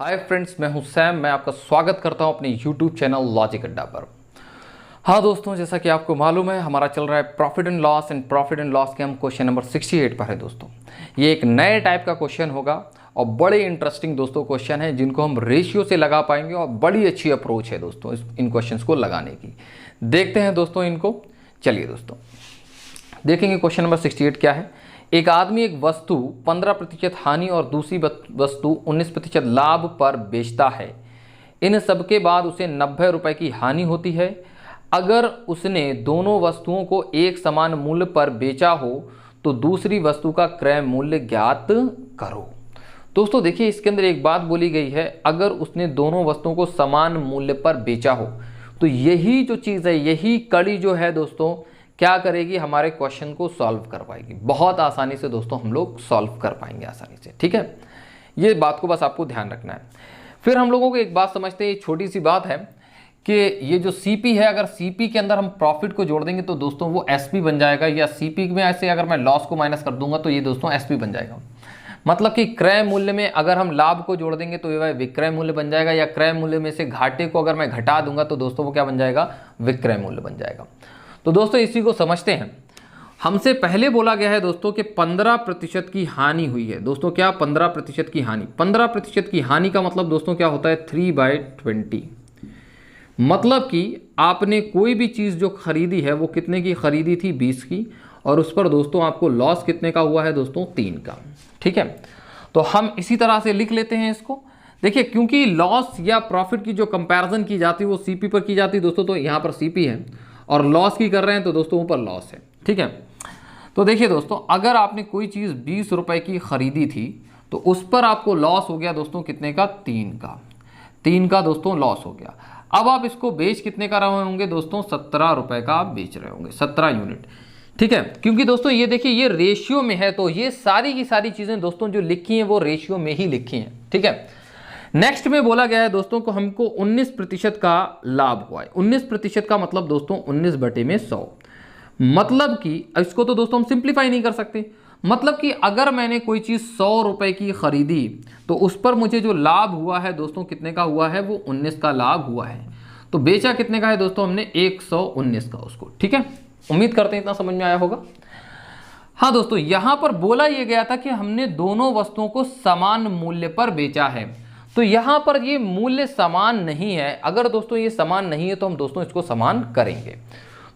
Hi friends, मैं हूं Sam. मैं आपका स्वागत करता हूं अपने यूट्यूब चैनल लॉजिक अड्डा पर। हाँ दोस्तों, जैसा कि आपको मालूम है हमारा चल रहा है प्रॉफिट एंड लॉस के हम क्वेश्चन नंबर 68 पर है दोस्तों। ये एक नए टाइप का क्वेश्चन होगा और बड़े इंटरेस्टिंग दोस्तों क्वेश्चन है जिनको हम रेशियो से लगा पाएंगे और बड़ी अच्छी अप्रोच है दोस्तों इन क्वेश्चंस को लगाने की। देखते हैं दोस्तों इनको। चलिए दोस्तों देखेंगे क्वेश्चन नंबर 68 क्या है। एक आदमी एक वस्तु 15% हानि और दूसरी वस्तु 19% लाभ पर बेचता है। इन सब के बाद उसे 90 रुपए की हानि होती है। अगर उसने दोनों वस्तुओं को एक समान मूल्य पर बेचा हो तो दूसरी वस्तु का क्रय मूल्य ज्ञात करो। दोस्तों देखिए, इसके अंदर एक बात बोली गई है, अगर उसने दोनों वस्तुओं को समान मूल्य पर बेचा हो तो यही जो चीज़ है, यही कड़ी जो है दोस्तों क्या करेगी, हमारे क्वेश्चन को सॉल्व कर पाएगी। बहुत आसानी से दोस्तों हम लोग सॉल्व कर पाएंगे आसानी से। ठीक है, ये बात को बस आपको ध्यान रखना है। फिर हम लोगों को एक बात समझते हैं, ये छोटी सी बात है कि ये जो सीपी है, अगर सीपी के अंदर हम प्रॉफिट को जोड़ देंगे तो दोस्तों वो एसपी बन जाएगा, या सीपी में ऐसे अगर मैं लॉस को माइनस कर दूंगा तो ये दोस्तों एसपी बन जाएगा। मतलब कि क्रय मूल्य में अगर हम लाभ को जोड़ देंगे तो ये विक्रय मूल्य बन जाएगा, या क्रय मूल्य में से घाटे को अगर मैं घटा दूंगा तो दोस्तों वो क्या बन जाएगा, विक्रय मूल्य बन जाएगा। तो दोस्तों इसी को समझते हैं। हमसे पहले बोला गया है दोस्तों कि 15% की हानि हुई है। दोस्तों क्या 15% की हानि, 15% की हानि का मतलब दोस्तों क्या होता है, 3/20। मतलब कि आपने कोई भी चीज़ जो खरीदी है वो कितने की खरीदी थी, 20 की, और उस पर दोस्तों आपको लॉस कितने का हुआ है दोस्तों, 3 का। ठीक है, तो हम इसी तरह से लिख लेते हैं इसको। देखिए, क्योंकि लॉस या प्रॉफिट की जो कंपैरिजन की जाती है वो सीपी पर की जाती है दोस्तों, तो यहाँ पर सीपी है, और लॉस की कर रहे हैं तो दोस्तों ऊपर लॉस है। ठीक है, तो देखिए दोस्तों, अगर आपने कोई चीज़ 20 रुपए की खरीदी थी तो उस पर आपको लॉस हो गया दोस्तों कितने का, 3 का दोस्तों लॉस हो गया। अब आप इसको बेच कितने का रहे होंगे दोस्तों, 17 रुपए का आप बेच रहे होंगे, 17 यूनिट। ठीक है, क्योंकि दोस्तों ये देखिए ये रेशियो में है, तो ये सारी की सारी चीज़ें दोस्तों जो लिखी हैं वो रेशियो में ही लिखी हैं। ठीक है, नेक्स्ट में बोला गया है दोस्तों को हमको 19% का लाभ हुआ है। 19% का मतलब दोस्तों 19/100। मतलब कि इसको तो दोस्तों हम सिंप्लीफाई नहीं कर सकते। मतलब कि अगर मैंने कोई चीज़ 100 रुपए की खरीदी तो उस पर मुझे जो लाभ हुआ है दोस्तों कितने का हुआ है, वो 19 का लाभ हुआ है। तो बेचा कितने का है दोस्तों, हमने 119 का उसको। ठीक है, उम्मीद करते हैं इतना समझ में आया होगा। हाँ दोस्तों, यहां पर बोला यह गया था कि हमने दोनों वस्तुओं को समान मूल्य पर बेचा है, तो यहां पर ये मूल्य समान नहीं है। अगर दोस्तों ये समान नहीं है तो हम दोस्तों इसको समान करेंगे।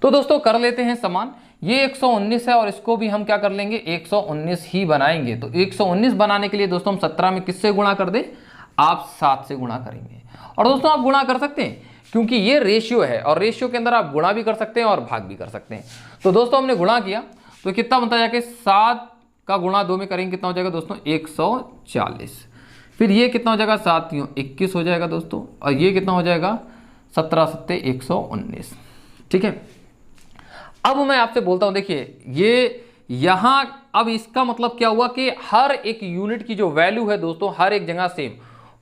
तो दोस्तों कर लेते हैं समान। ये 119 है और इसको भी हम क्या कर लेंगे, 119 ही बनाएंगे। तो 119 बनाने के लिए दोस्तों हम 17 में किससे गुणा कर दें, आप 7 से गुणा करेंगे। और दोस्तों आप गुणा कर सकते हैं क्योंकि ये रेशियो है, और रेशियो के अंदर आप गुणा भी कर सकते हैं और भाग भी कर सकते हैं। तो दोस्तों हमने गुणा किया तो कितना बनता जाके, 7 का गुणा 2 में करेंगे कितना हो जाएगा दोस्तों, 140। फिर ये कितना हो जाएगा, 7 21 हो जाएगा दोस्तों, और ये कितना हो जाएगा, 17 सत्ते 119। ठीक है, अब मैं आपसे बोलता हूं, देखिए ये यहां अब इसका मतलब क्या हुआ कि हर एक यूनिट की जो वैल्यू है दोस्तों हर एक जगह सेम,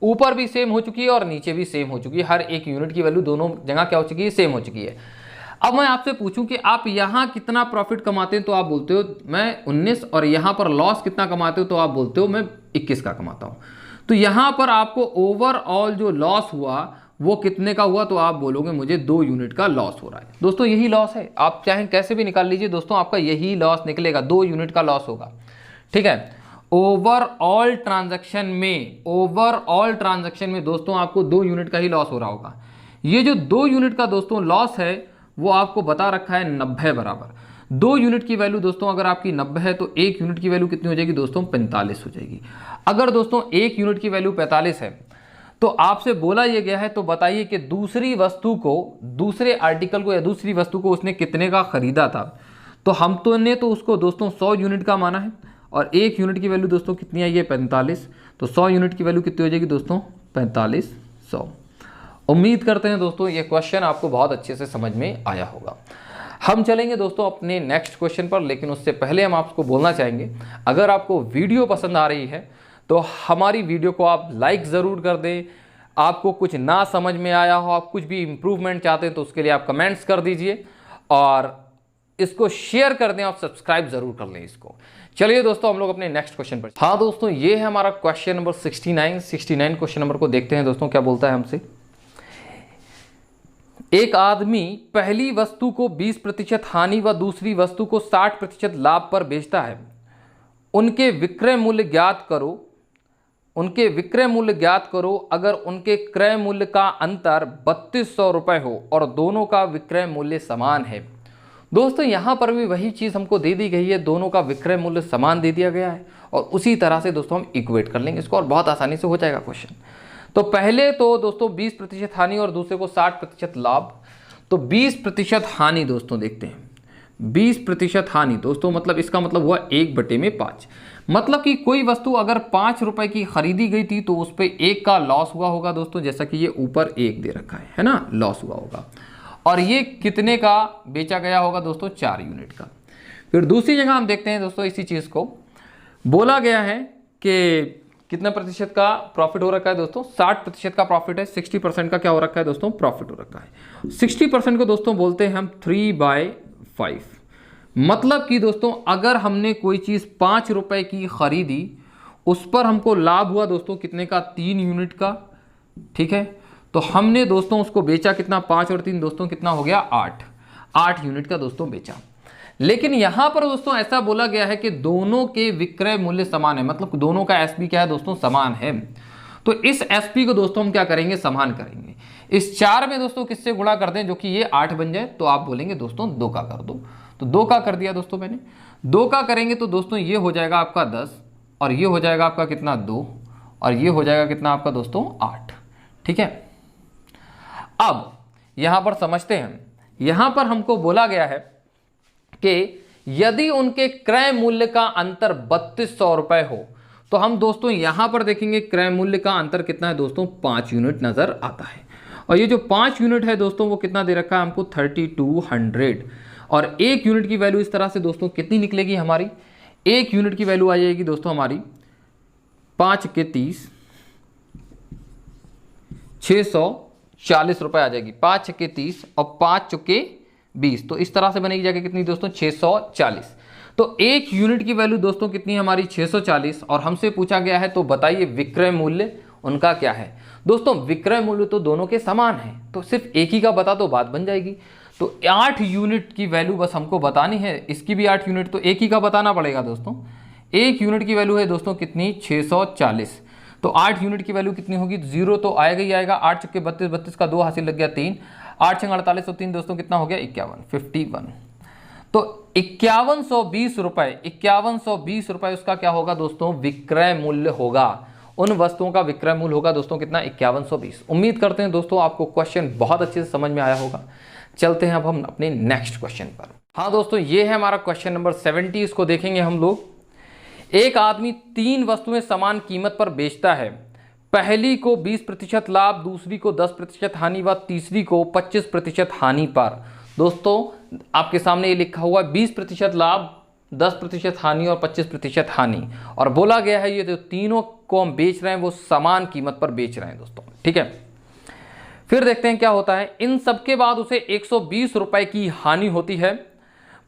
ऊपर भी सेम हो चुकी है और नीचे भी सेम हो चुकी है। हर एक यूनिट की वैल्यू दोनों जगह क्या हो चुकी है, सेम हो चुकी है। अब मैं आपसे पूछूं कि आप यहां कितना प्रॉफिट कमाते हैं तो आप बोलते हो मैं 19, और यहां पर लॉस कितना कमाते हो तो आप बोलते हो मैं 21 का कमाता हूं। तो यहां पर आपको ओवरऑल जो लॉस हुआ वो कितने का हुआ, तो आप बोलोगे मुझे 2 यूनिट का लॉस हो रहा है। दोस्तों यही लॉस है, आप चाहें कैसे भी निकाल लीजिए दोस्तों, आपका यही लॉस निकलेगा, 2 यूनिट का लॉस होगा। ठीक है, ओवरऑल ट्रांजैक्शन में दोस्तों आपको 2 यूनिट का ही लॉस हो रहा होगा। ये जो 2 यूनिट का दोस्तों लॉस है वो आपको बता रखा है 90 बराबर। 2 यूनिट की वैल्यू दोस्तों अगर आपकी 90 है तो 1 यूनिट की वैल्यू कितनी हो जाएगी दोस्तों, 45 हो जाएगी। अगर दोस्तों 1 यूनिट की वैल्यू 45 है तो आपसे बोला यह गया है, तो बताइए कि दूसरी वस्तु को, दूसरे आर्टिकल को या दूसरी वस्तु को उसने कितने का खरीदा था। तो हम तो ने तो उसको दोस्तों 100 यूनिट का माना है, और 1 यूनिट की वैल्यू दोस्तों कितनी आई है, 45। तो 100 यूनिट की वैल्यू कितनी हो जाएगी दोस्तों, 4500। उम्मीद करते हैं दोस्तों ये क्वेश्चन आपको बहुत अच्छे से समझ में आया होगा। हम चलेंगे दोस्तों अपने नेक्स्ट क्वेश्चन पर, लेकिन उससे पहले हम आपको बोलना चाहेंगे, अगर आपको वीडियो पसंद आ रही है तो हमारी वीडियो को आप लाइक ज़रूर कर दें। आपको कुछ ना समझ में आया हो, आप कुछ भी इम्प्रूवमेंट चाहते हैं तो उसके लिए आप कमेंट्स कर दीजिए, और इसको शेयर कर दें, आप सब्सक्राइब ज़रूर कर लें इसको। चलिए दोस्तों हम लोग अपने नेक्स्ट क्वेश्चन पर। हाँ दोस्तों, ये है हमारा क्वेश्चन नंबर 69 क्वेश्चन नंबर को देखते हैं दोस्तों क्या बोलता है हमसे। एक आदमी पहली वस्तु को 20% हानि व दूसरी वस्तु को 60% लाभ पर बेचता है। उनके विक्रय मूल्य ज्ञात करो। अगर उनके क्रय मूल्य का अंतर 3200 रुपये हो और दोनों का विक्रय मूल्य समान है। दोस्तों यहाँ पर भी वही चीज़ हमको दे दी गई है, दोनों का विक्रय मूल्य समान दे दिया गया है और उसी तरह से दोस्तों हम इक्वेट कर लेंगे इसको और बहुत आसानी से हो जाएगा क्वेश्चन। तो पहले तो दोस्तों 20% हानि और दूसरे को 60% लाभ। तो 20% हानि दोस्तों देखते हैं, 20% हानि दोस्तों मतलब इसका मतलब हुआ 1/5। मतलब कि कोई वस्तु अगर 5 रुपए की खरीदी गई थी तो उस पर 1 का लॉस हुआ होगा दोस्तों, जैसा कि ये ऊपर 1 दे रखा है ना, लॉस हुआ होगा। और ये कितने का बेचा गया होगा दोस्तों, 4 यूनिट का। फिर दूसरी जगह हम देखते हैं दोस्तों इसी चीज़ को, बोला गया है कि कितना प्रतिशत का प्रॉफिट हो रखा है दोस्तों, 60% का प्रॉफिट है, 60% का क्या हो रखा है दोस्तों, प्रॉफिट हो रखा है। 60% को दोस्तों बोलते हैं हम 3/5। मतलब कि दोस्तों अगर हमने कोई चीज़ 5 रुपए की खरीदी, उस पर हमको लाभ हुआ दोस्तों कितने का, 3 यूनिट का। ठीक है, तो हमने दोस्तों उसको बेचा कितना, 5 और 3 दोस्तों कितना हो गया, 8 यूनिट का दोस्तों बेचा। लेकिन यहां पर दोस्तों ऐसा बोला गया है कि दोनों के विक्रय मूल्य समान है, मतलब दोनों का एसपी क्या है दोस्तों, समान है। तो इस एसपी को दोस्तों हम क्या करेंगे, समान करेंगे। इस 4 में दोस्तों किससे गुणा कर दें जो कि ये 8 बन जाए, तो आप बोलेंगे दोस्तों 2 का कर दो। तो 2 का कर दिया दोस्तों मैंने, 2 का करेंगे तो दोस्तों ये हो जाएगा आपका 10 और ये हो जाएगा आपका कितना, 2 और ये हो जाएगा कितना आपका दोस्तों, 8। ठीक है, अब यहां पर समझते हैं, यहां पर हमको बोला गया है कि यदि उनके क्रय मूल्य का अंतर 3200 रुपए हो, तो हम दोस्तों यहां पर देखेंगे क्रय मूल्य का अंतर कितना है दोस्तों, 5 यूनिट नजर आता है। और ये जो 5 यूनिट है दोस्तों वो कितना दे रखा है हमको, 3200। और 1 यूनिट की वैल्यू इस तरह से दोस्तों कितनी निकलेगी हमारी, 1 यूनिट की वैल्यू आ जाएगी दोस्तों हमारी 5 के 30, 640 रुपए आ जाएगी। 5 के 30 और 5 चुके 20, तो इस तरह से बनेगी जाके कितनी दोस्तों, 640। तो 1 यूनिट की वैल्यू दोस्तों कितनी हमारी, 640। और हमसे पूछा गया है तो बताइए विक्रय मूल्य उनका क्या है। दोस्तों विक्रय मूल्य तो दोनों के समान है, तो सिर्फ एक ही का बता दो, बात बन जाएगी। तो 8 यूनिट की वैल्यू बस हमको बतानी है, इसकी भी 8 यूनिट, तो एक ही का बताना पड़ेगा दोस्तों। 1 यूनिट की वैल्यू है दोस्तों कितनी, 640। तो 8 यूनिट की वैल्यू कितनी होगी, 0 तो आएगा ही आएगा। 8 चुके 32, 32 का 2 हासिल लग गया 3, 8 छंग 48 और 3 दोस्तों कितना हो गया, 51। तो 5120 रुपए, 5120 रुपए उसका क्या होगा दोस्तों, विक्रय मूल्य होगा। उन वस्तुओं का विक्रय मूल्य होगा दोस्तों कितना, 5120। उम्मीद करते हैं दोस्तों आपको क्वेश्चन बहुत अच्छे से समझ में आया होगा। चलते हैं अब हम अपने नेक्स्ट क्वेश्चन पर। हाँ दोस्तों, ये है हमारा क्वेश्चन नंबर 70। इसको देखेंगे हम लोग। एक आदमी 3 वस्तुएं समान कीमत पर बेचता है। पहली को 20% लाभ, दूसरी को 10% हानि व तीसरी को 25% हानि पर। दोस्तों आपके सामने ये लिखा हुआ है 20% लाभ, 10% हानि और 25% हानि। और बोला गया है ये जो तीनों को हम बेच रहे हैं वो समान कीमत पर बेच रहे हैं दोस्तों। ठीक है, फिर देखते हैं क्या होता है। इन सब के बाद उसे 120 रुपए की हानि होती है।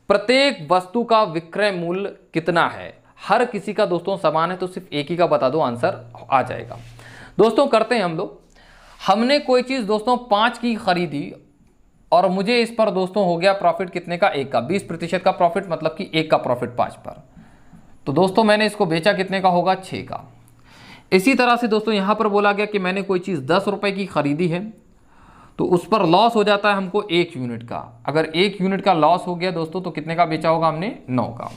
प्रत्येक वस्तु का विक्रय मूल्य कितना है। हर किसी का दोस्तों समान है, तो सिर्फ एक ही का बता दो, आंसर आ जाएगा। दोस्तों करते हैं हम लोग। हमने कोई चीज़ दोस्तों 5 की खरीदी और मुझे इस पर दोस्तों हो गया प्रॉफिट कितने का, 1 का। 20% का प्रॉफिट मतलब कि 1 का प्रॉफिट 5 पर। तो दोस्तों मैंने इसको बेचा कितने का होगा, 6 का। इसी तरह से दोस्तों यहाँ पर बोला गया कि मैंने कोई चीज़ 10 रुपए की खरीदी है, तो उस पर लॉस हो जाता है हमको 1 यूनिट का। अगर 1 यूनिट का लॉस हो गया दोस्तों तो कितने का बेचा होगा हमने, 9 का।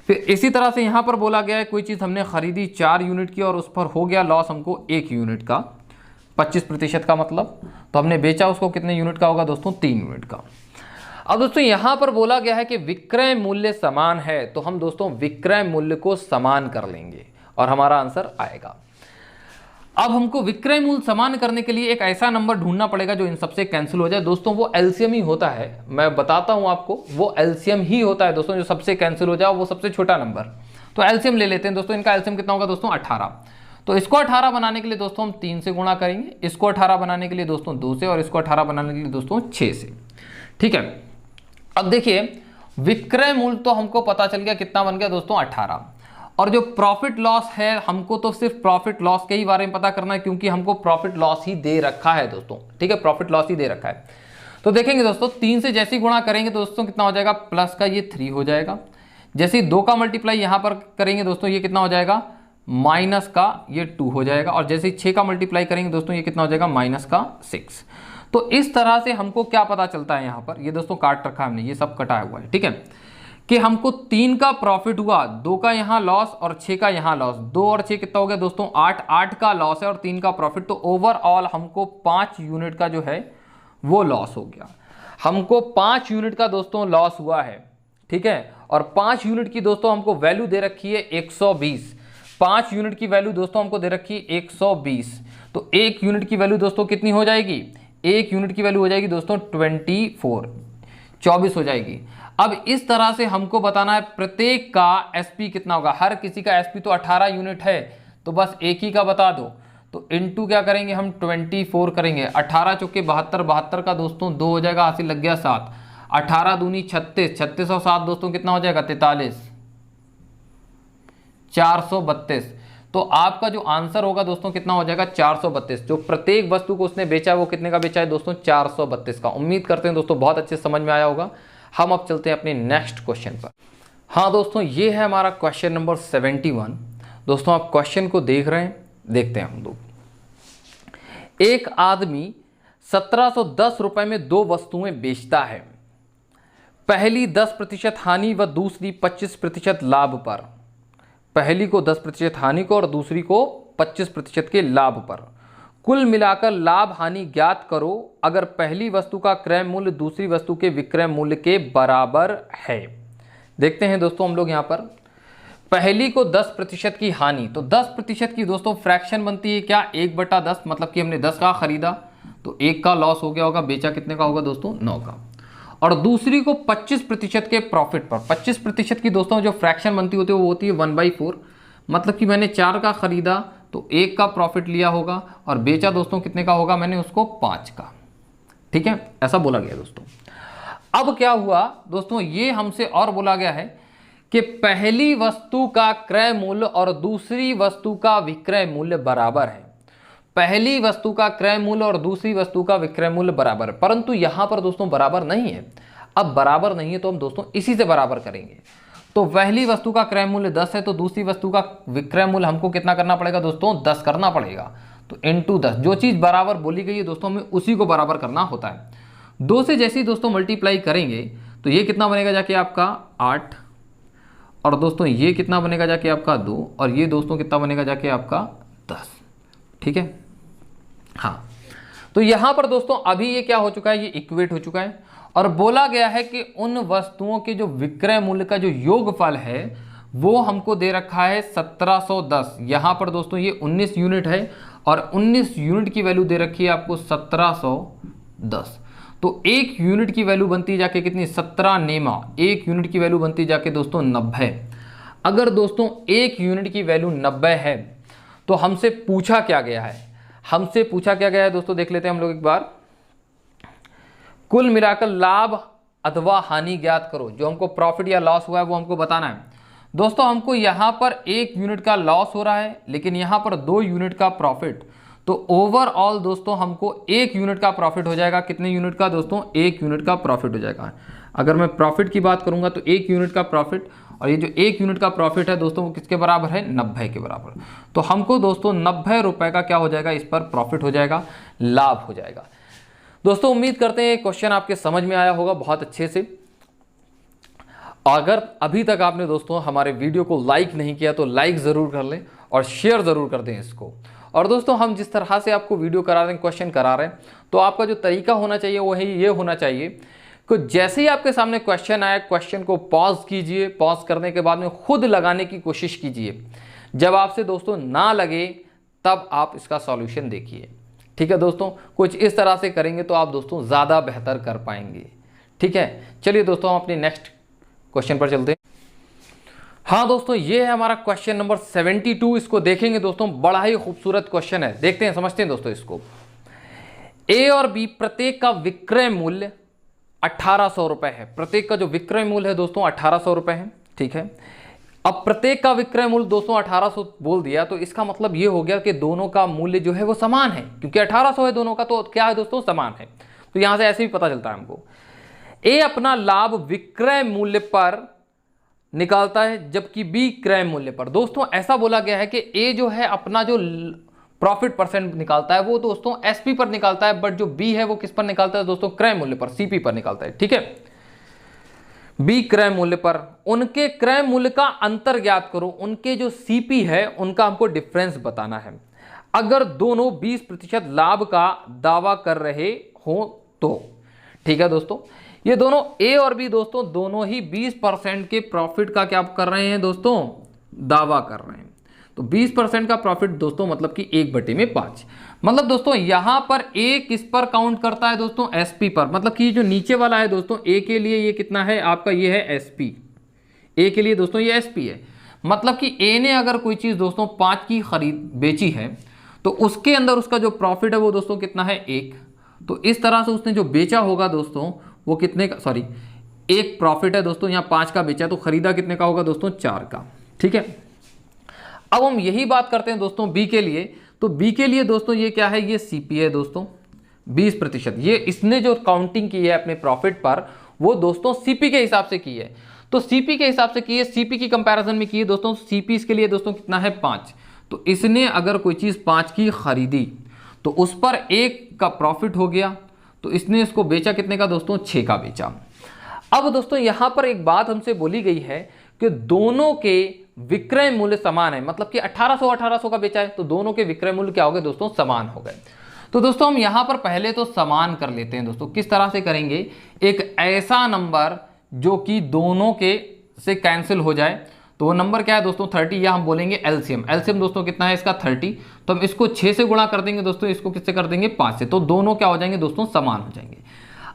फिर इसी तरह से यहाँ पर बोला गया है कोई चीज़ हमने खरीदी 4 यूनिट की और उस पर हो गया लॉस हमको 1 यूनिट का, 25% का मतलब। तो हमने बेचा उसको कितने यूनिट का होगा दोस्तों, 3 यूनिट का। अब दोस्तों यहाँ पर बोला गया है कि विक्रय मूल्य समान है, तो हम दोस्तों विक्रय मूल्य को समान कर लेंगे और हमारा आंसर आएगा। अब हमको विक्रय मूल्य समान करने के लिए एक ऐसा नंबर ढूंढना पड़ेगा जो इन सबसे कैंसिल हो जाए। दोस्तों वो एलसीएम ही होता है, मैं बताता हूं आपको, वो एलसीएम ही होता है दोस्तों, जो सबसे कैंसिल हो जाए वो सबसे छोटा नंबर। तो एलसीएम ले लेते हैं दोस्तों। इनका एलसीएम कितना होगा दोस्तों, 18। तो इसको 18 बनाने के लिए दोस्तों हम 3 से गुणा करेंगे, इसको 18 बनाने के लिए दोस्तों 2 से, और इसको 18 बनाने के लिए दोस्तों 6 से। ठीक है, अब देखिए विक्रय मूल्य तो हमको पता चल गया कितना बन गया दोस्तों 18। और जो प्रॉफिट लॉस है हमको तो सिर्फ प्रॉफिट लॉस के ही बारे में पता करना है, क्योंकि हमको प्रॉफिट लॉस ही दे रखा है दोस्तों। ठीक है, प्रॉफिट लॉस ही दे रखा है। तो देखेंगे दोस्तों 3 से जैसे ही गुणा करेंगे दोस्तों कितना हो जाएगा, प्लस का ये 3 हो जाएगा। जैसे ही 2 का मल्टीप्लाई यहां पर करेंगे दोस्तों ये कितना हो जाएगा, माइनस का ये 2 हो जाएगा। और जैसे ही 6 का मल्टीप्लाई करेंगे दोस्तों ये कितना हो जाएगा, माइनस का 6। तो इस तरह से हमको क्या पता चलता है, यहां पर ये दोस्तों काट रखा है हमने, ये सब कटा हुआ है। ठीक है, कि हमको 3 का प्रॉफिट हुआ, 2 का यहां लॉस और 6 का यहां लॉस। 2 और 6 कितना हो गया दोस्तों 8, 8 का लॉस है और 3 का प्रॉफिट। तो ओवरऑल हमको 5 यूनिट का जो है वो लॉस हो गया। हमको 5 यूनिट का दोस्तों लॉस हुआ है। ठीक है, और 5 यूनिट की दोस्तों हमको वैल्यू दे रखी है 120। 5 यूनिट की वैल्यू दोस्तों हमको दे रखी है 120। तो 1 यूनिट की वैल्यू दोस्तों कितनी हो जाएगी, 1 यूनिट की वैल्यू हो जाएगी दोस्तों 24 हो जाएगी। अब इस तरह से हमको बताना है प्रत्येक का एसपी कितना होगा। हर किसी का एसपी तो 18 यूनिट है, तो बस एक ही का बता दो। तो इनटू क्या करेंगे हम 24 करेंगे। 18 चौके 72, 72 का दोस्तों 2 हो जाएगा, हासिल लग गया 7। 18 दूनी 36, 36 और 7 दोस्तों कितना हो जाएगा 43, 432। तो आपका जो आंसर होगा दोस्तों कितना हो जाएगा 432। जो प्रत्येक वस्तु को उसने बेचा है वो कितने का बेचा है दोस्तों 432 का। उम्मीद करते हैं दोस्तों बहुत अच्छे समझ में आया होगा। हम अब चलते हैं अपने नेक्स्ट क्वेश्चन पर। हाँ दोस्तों, ये है हमारा क्वेश्चन नंबर 71। दोस्तों आप क्वेश्चन को देख रहे हैं, देखते हैं हम लोग। एक आदमी 1710 रुपए में 2 वस्तुएं बेचता है। पहली 10% हानि व दूसरी 25% लाभ पर। पहली को 10% हानि को और दूसरी को 25% के लाभ पर। कुल मिलाकर लाभ हानि ज्ञात करो अगर पहली वस्तु का क्रय मूल्य दूसरी वस्तु के विक्रय मूल्य के बराबर है। देखते हैं दोस्तों हम लोग यहाँ पर पहली को 10% की हानि, तो 10% की दोस्तों फ्रैक्शन बनती है क्या, 1/10। मतलब कि हमने 10 का खरीदा तो 1 का लॉस हो गया होगा, बेचा कितने का होगा दोस्तों 9 का। और दूसरी को 25% के प्रॉफिट पर। 25% की दोस्तों जो फ्रैक्शन बनती होती है वो होती है 1/4। मतलब कि मैंने 4 का खरीदा तो 1 का प्रॉफिट लिया होगा और बेचा दोस्तों कितने का होगा, मैंने उसको 5 का। ठीक है, ऐसा बोला गया दोस्तों। अब क्या हुआ दोस्तों, ये हमसे और बोला गया है कि पहली वस्तु का क्रय मूल्य और दूसरी वस्तु का विक्रय मूल्य बराबर है। पहली वस्तु का क्रय मूल्य और दूसरी वस्तु का विक्रय मूल्य बराबर है, परंतु यहां पर दोस्तों बराबर नहीं है। अब बराबर नहीं है तो हम दोस्तों इसी से बराबर करेंगे। तो पहली वस्तु का क्रय मूल्य 10 है तो दूसरी वस्तु का विक्रय मूल्य हमको कितना करना पड़ेगा दोस्तों 10 करना पड़ेगा। तो इंटू 10, जो चीज़ बराबर बोली गई है दोस्तों हमें उसी को बराबर करना होता है। 2 से जैसे ही दोस्तों मल्टीप्लाई करेंगे तो ये कितना बनेगा जाके आपका 8, और दोस्तों ये कितना बनेगा जाके आपका 2, और ये दोस्तों कितना बनेगा जाके आपका 10। ठीक है, हाँ। तो यहाँ पर दोस्तों अभी ये क्या हो चुका है, ये इक्वेट हो चुका है और बोला गया है कि उन वस्तुओं के जो विक्रय मूल्य का जो योगफल है वो हमको दे रखा है 1710। यहाँ पर दोस्तों ये 19 यूनिट है और 19 यूनिट की वैल्यू दे रखी है आपको 1710। तो 1 यूनिट की वैल्यू बनती जाके कितनी 17 नेमा, 1 यूनिट की वैल्यू बनती जाके दोस्तों 90। अगर दोस्तों 1 यूनिट की वैल्यू 90 है तो हमसे पूछा क्या गया है, हमसे पूछा क्या गया है दोस्तों देख लेते हैं हम लोग एक बार। कुल मिलाकर लाभ अथवा हानि ज्ञात करो। जो हमको प्रॉफिट या लॉस हुआ है वो हमको बताना है। दोस्तों हमको यहाँ पर 1 यूनिट का लॉस हो रहा है लेकिन यहाँ पर 2 यूनिट का प्रॉफिट। तो ओवरऑल दोस्तों हमको 1 यूनिट का प्रॉफिट हो जाएगा। कितने यूनिट का दोस्तों 1 यूनिट का प्रॉफिट हो जाएगा। अगर मैं प्रॉफिट की बात करूंगा तो 1 यूनिट का प्रॉफिट, और ये जो 1 यूनिट का प्रॉफिट है दोस्तों वो किसके बराबर है 90 के बराबर। तो हमको दोस्तों 90 रुपए का क्या हो जाएगा, इस पर प्रॉफिट हो जाएगा, लाभ हो जाएगा। दोस्तों उम्मीद करते हैं क्वेश्चन आपके समझ में आया होगा बहुत अच्छे से। अगर अभी तक आपने दोस्तों हमारे वीडियो को लाइक नहीं किया तो लाइक ज़रूर कर लें और शेयर ज़रूर कर दें इसको। और दोस्तों हम जिस तरह से आपको वीडियो करा रहे हैं, क्वेश्चन करा रहे हैं, तो आपका जो तरीका होना चाहिए वो है ये होना चाहिए कि जैसे ही आपके सामने क्वेश्चन आए क्वेश्चन को पॉज कीजिए, पॉज करने के बाद में खुद लगाने की कोशिश कीजिए। जब आपसे दोस्तों ना लगे तब आप इसका सॉल्यूशन देखिए। ठीक है दोस्तों, कुछ इस तरह से करेंगे तो आप दोस्तों ज़्यादा बेहतर कर पाएंगे। ठीक है, चलिए दोस्तों हम अपने नेक्स्ट क्वेश्चन पर चलते हैं। हाँ दोस्तों, ये है हमारा क्वेश्चन नंबर 72। इसको देखेंगे दोस्तों, बड़ा ही खूबसूरत क्वेश्चन है। देखते हैं, समझते हैं दोस्तों इसको। ए और बी प्रत्येक का विक्रय मूल्य 1800 रुपए है। प्रत्येक का जो विक्रय मूल्य है दोस्तों 1800 रुपए है। ठीक है, अब प्रत्येक का विक्रय मूल्य दोस्तों 1800 बोल दिया तो इसका मतलब ये हो गया कि दोनों का मूल्य जो है वो समान है, क्योंकि 1800 है दोनों का, तो क्या है दोस्तों, समान है। तो यहां से ऐसे भी पता चलता है हमको, ए अपना लाभ विक्रय मूल्य पर निकालता है जबकि बी क्रय मूल्य पर। दोस्तों ऐसा बोला गया है कि ए जो है अपना जो प्रॉफिट परसेंट निकालता है वो दोस्तों एसपी पर निकालता है, बट जो बी है वो किस पर निकालता है दोस्तों, क्रय मूल्य पर, सीपी पर निकालता है। ठीक है, बी क्रय मूल्य पर। उनके क्रय मूल्य का अंतर ज्ञात करो। उनके जो सीपी है उनका हमको डिफरेंस बताना है। अगर दोनों 20% लाभ का दावा कर रहे हो तो। ठीक है दोस्तों, ये दोनों ए और बी दोस्तों दोनों ही 20% के प्रॉफिट का क्या कर रहे हैं दोस्तों, दावा कर रहे हैं। तो 20% का प्रॉफिट दोस्तों मतलब कि 1/5, मतलब दोस्तों यहां पर ए किस पर काउंट करता है दोस्तों, एसपी पर। मतलब कि जो नीचे वाला है दोस्तों ए के लिए ये कितना है आपका, ये है एसपी। ए के लिए दोस्तों ये एसपी है। मतलब कि ए ने अगर कोई चीज दोस्तों 5 की खरीद बेची है तो उसके अंदर उसका जो प्रॉफिट है वो दोस्तों कितना है, 1। तो इस तरह से उसने जो बेचा होगा दोस्तों वो कितने का, सॉरी 1 प्रॉफिट है दोस्तों, यहाँ 5 का बेचा तो खरीदा कितने का होगा दोस्तों, 4 का। ठीक है, अब हम यही बात करते हैं दोस्तों बी के लिए। तो बी के लिए दोस्तों ये क्या है, ये सीपी है दोस्तों 20%। ये इसने जो काउंटिंग की है अपने प्रॉफिट पर वो दोस्तों सीपी के हिसाब से की है। तो सीपी के हिसाब से की है, सीपी की कंपैरिजन में की है दोस्तों। सीपी इसके लिए दोस्तों कितना है, 5। तो इसने अगर कोई चीज 5 की खरीदी तो उस पर 1 का प्रॉफिट हो गया, तो इसने इसको बेचा कितने का दोस्तों, 6 का बेचा। अब दोस्तों यहां पर एक बात हमसे बोली गई है कि दोनों के विक्रय मूल्य समान है। मतलब कि 1800 का बेचा है तो दोनों के विक्रय मूल्य क्या हो गए दोस्तों, समान हो गए। तो दोस्तों हम यहां पर पहले तो समान कर लेते हैं दोस्तों। किस तरह से करेंगे, एक ऐसा नंबर जो कि दोनों के से कैंसिल हो जाए, तो वो नंबर क्या है दोस्तों, 30, या हम बोलेंगे एलसीएम। एलसीएम दोस्तों कितना है इसका, 30। तो हम इसको 6 से गुणा कर देंगे दोस्तों, इसको किससे कर देंगे, 5 से। तो दोनों क्या हो जाएंगे दोस्तों, समान हो जाएंगे।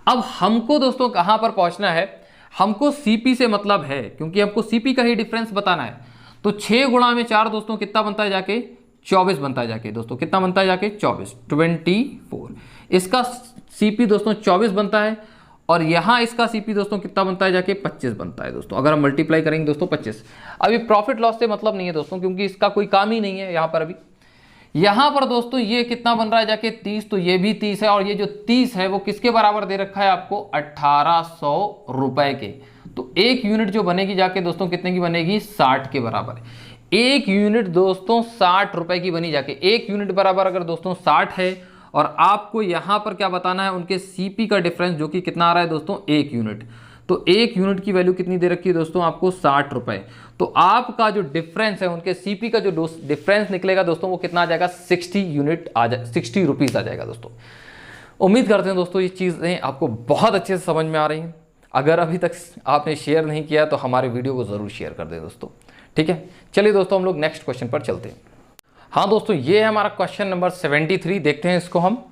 अब हमको दोस्तों कहां पर पहुंचना है, हमको सीपी से मतलब है, क्योंकि हमको सीपी का ही डिफरेंस बताना है। तो 6 गुणा में 4 दोस्तों कितना बनता है जाके, 24 बनता है जाके दोस्तों। कितना बनता है जाके, 24। इसका सीपी दोस्तों 24 बनता है, और यहां इसका सीपी दोस्तों कितना बनता है जाके, 25 बनता है दोस्तों। अगर हम मल्टीप्लाई करेंगे दोस्तों 25। अभी प्रॉफिट लॉस से मतलब नहीं है दोस्तों, क्योंकि इसका कोई काम ही नहीं है यहां पर। अभी यहां पर दोस्तों ये कितना बन रहा है जाके, 30। तो ये भी 30 है, और ये जो 30 है वो किसके बराबर दे रखा है आपको, 1800 रुपए के। तो 1 यूनिट जो बनेगी जाके दोस्तों कितने की बनेगी, 60 के बराबर। 1 यूनिट दोस्तों 60 रुपए की बनी जाके। 1 यूनिट बराबर अगर दोस्तों 60 है, और आपको यहां पर क्या बताना है, उनके सीपी का डिफरेंस जो कि कितना आ रहा है दोस्तों, 1 यूनिट। तो 1 यूनिट की वैल्यू कितनी दे रखी है दोस्तों आपको, 60 रुपए। तो आपका जो डिफरेंस है उनके सीपी का जो डिफरेंस निकलेगा दोस्तों वो कितना आ जाएगा, 60 यूनिट आ जाए, 60 रुपीज आ जाएगा दोस्तों। उम्मीद करते हैं दोस्तों ये चीज़ें आपको बहुत अच्छे से समझ में आ रही हैं। अगर अभी तक आपने शेयर नहीं किया तो हमारे वीडियो को ज़रूर शेयर कर दें दोस्तों। ठीक है, चलिए दोस्तों हम लोग नेक्स्ट क्वेश्चन पर चलते हैं। हाँ दोस्तों, ये है हमारा क्वेश्चन नंबर 73। देखते हैं इसको हम।